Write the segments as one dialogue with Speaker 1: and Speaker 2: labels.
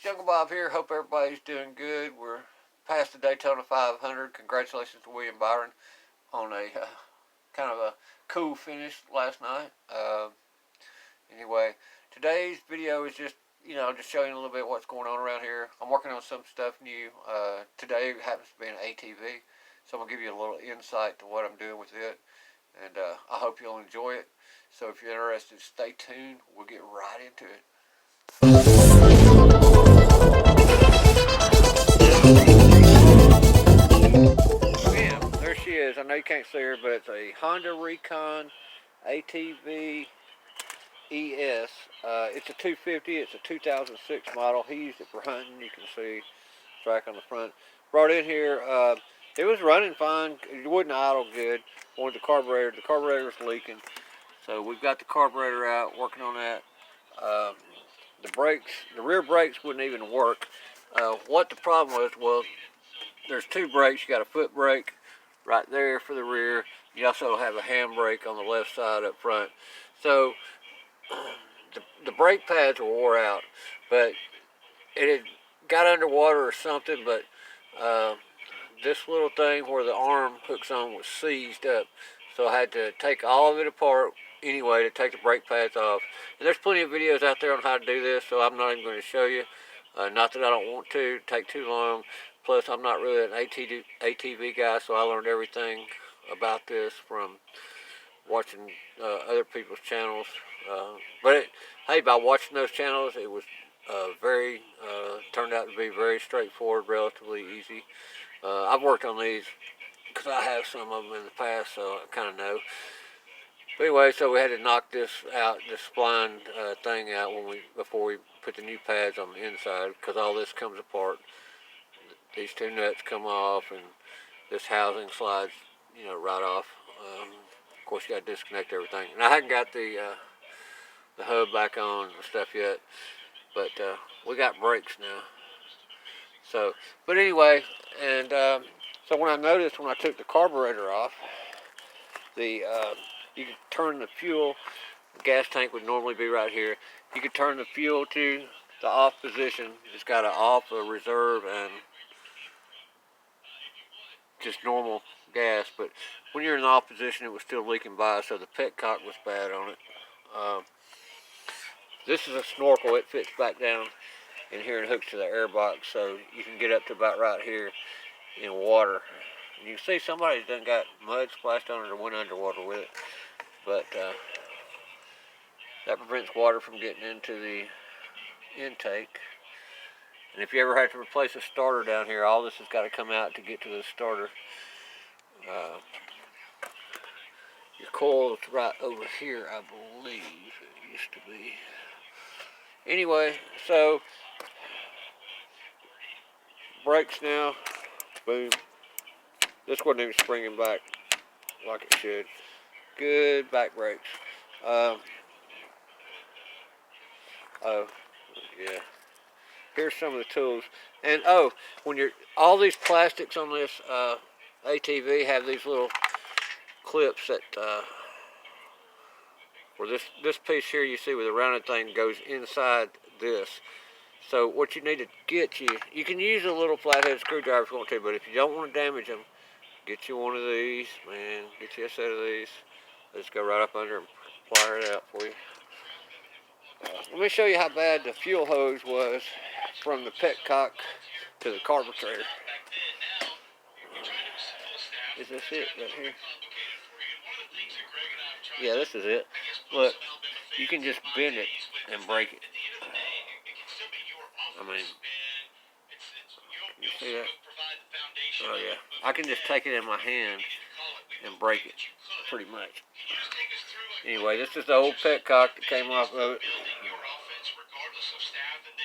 Speaker 1: Jungle Bob here. Hope everybody's doing good. We're past the Daytona 500. Congratulations to William Byron on a kind of a cool finish last night. Anyway, today's video is just showing a little bit what's going on around here. I'm working on some stuff new. Today happens to be an ATV, so I'm gonna give you a little insight to what I'm doing with it, and I hope you'll enjoy it. So if you're interested, stay tuned. We'll get right into it. Bam, there she is. I know you can't see her, but it's a Honda Recon ATV ES. It's a 250. It's a 2006 model. He used it for hunting. You can see track on the front. Brought in here. It was running fine. It wouldn't idle good. Wanted the carburetor. The carburetor was leaking, so we've got the carburetor out. Working on that. The brakes, the rear brakes wouldn't even work. What the problem was, well, there's two brakes. You got a foot brake right there for the rear. You also have a handbrake on the left side up front. So the brake pads were wore out, but it had got underwater or something, but this little thing where the arm hooks on was seized up. So I had to take all of it apart anyway to take the brake pads off. And there's plenty of videos out there on how to do this, so I'm not even going to show you. Not that I don't want to, take too long. Plus, I'm not really an ATV guy, so I learned everything about this from watching other people's channels. Hey, by watching those channels, it was turned out to be very straightforward, relatively easy. I've worked on these because I have some of them in the past, so I kind of know. But anyway, so we had to knock this out, this spline thing out before we put the new pads on the inside, because all this comes apart. These two nuts come off, and this housing slides, right off. Of course, you got to disconnect everything. And I hadn't got the hub back on and stuff yet, but we got brakes now. So, but anyway, and so when I noticed when I took the carburetor off, you could turn the fuel. The gas tank would normally be right here. You could turn the fuel to the off position. It's got an off, a reserve, and just normal gas. But when you're in the off position, it was still leaking by, so the petcock was bad on it. This is a snorkel. It fits back down in here and hooks to the air box, so you can get up to about right here in water. And you can see somebody's done got mud splashed on it or went underwater with it. But that prevents water from getting into the intake. And if you ever have to replace a starter down here, all this has got to come out to get to the starter. Your coil's right over here, I believe it used to be. Anyway, so brakes now, boom. This wasn't even springing back like it should. Good back brakes. Oh, yeah. Here's some of the tools. And when all these plastics on this ATV have these little clips that where this piece here you see with the rounded thing goes inside this. So what you need to get you can use a little flathead screwdriver if you want to, but if you don't want to damage them, get you one of these, man. Get you a set of these. Let's go right up under and plier it out for you. Let me show you how bad the fuel hose was from the petcock to the carburetor. Is this it right here? Yeah, this is it. Look, you can just bend it and break it. I mean, you see that? Oh yeah, I can just take it in my hand and break it, pretty much. Anyway, this is the old petcock that came off of it.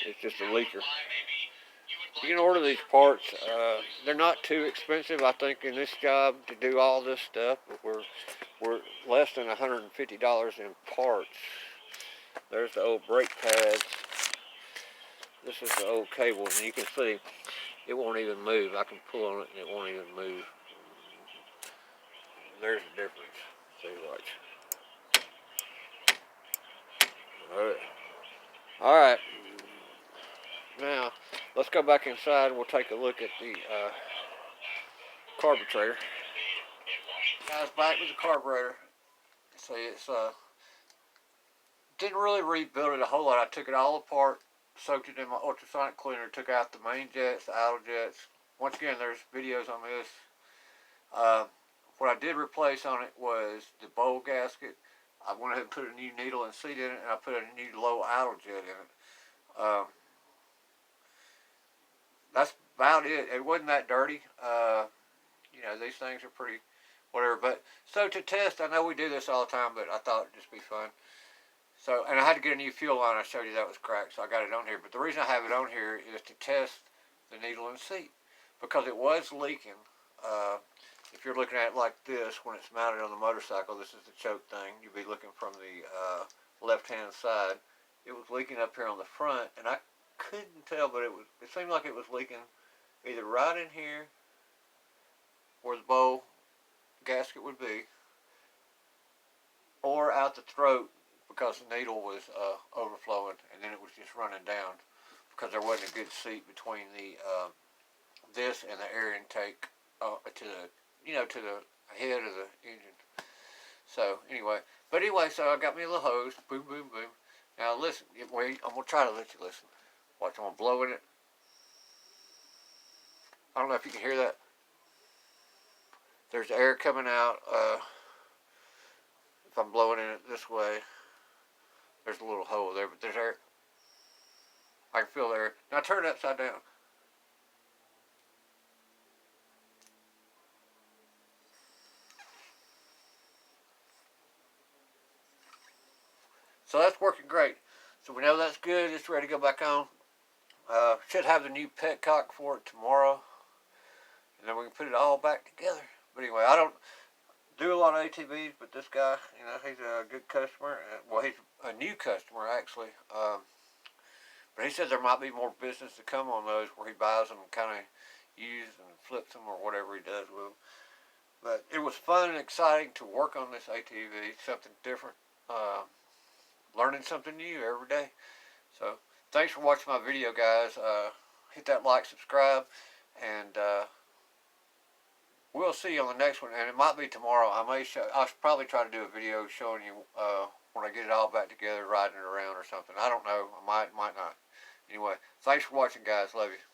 Speaker 1: It's just a leaker. You can order these parts. They're not too expensive, I think, in this job to do all this stuff. But we're less than $150 in parts. There's the old brake pads. This is the old cable, and you can see it won't even move. I can pull on it, and it won't even move. There's the difference. See, watch. All right. Now, let's go back inside and we'll take a look at the carburetor. Guys, back with the carburetor. See, it's didn't really rebuild it a whole lot. I took it all apart, soaked it in my ultrasonic cleaner, took out the main jets, the idle jets. Once again, there's videos on this. What I did replace on it was the bowl gasket. I went ahead and put a new needle and seat in it, and I put a new low idle jet in it. That's about it. It wasn't that dirty. These things are pretty whatever. But so to test, I know we do this all the time, but I thought it'd just be fun. So, and I had to get a new fuel line. I showed you that was cracked, so I got it on here. But the reason I have it on here is to test the needle and seat because it was leaking. If you're looking at it like this, when it's mounted on the motorcycle, this is the choke thing. You'll be looking from the left-hand side. It was leaking up here on the front, and I couldn't tell, but it seemed like it was leaking either right in here where the bowl gasket would be, or out the throat because the needle was overflowing, and then it was just running down because there wasn't a good seat between the this and the air intake to the head of the engine. So anyway, so I got me a little hose, boom, boom, boom. Now listen, wait, I'm gonna try to let you listen. Watch, I'm gonna blow in it. I don't know if you can hear that. There's air coming out. If I'm blowing in it this way, there's a little hole there, but there's air. I can feel the air. Now turn it upside down. So that's working great. So we know that's good. It's ready to go back on. Should have the new petcock for it tomorrow, and then we can put it all back together. But anyway, I don't do a lot of ATVs, but this guy, he's a good customer. Well, he's a new customer actually. But he said there might be more business to come on those where he buys them and kind of uses and flips them or whatever he does with them. But it was fun and exciting to work on this ATV, something different, learning something new every day. So thanks for watching my video, guys. Hit that like, subscribe, and we'll see you on the next one. And it might be tomorrow. I'll probably try to do a video showing you when I get it all back together, riding it around or something. I don't know. I might not. Anyway, thanks for watching, guys. Love you.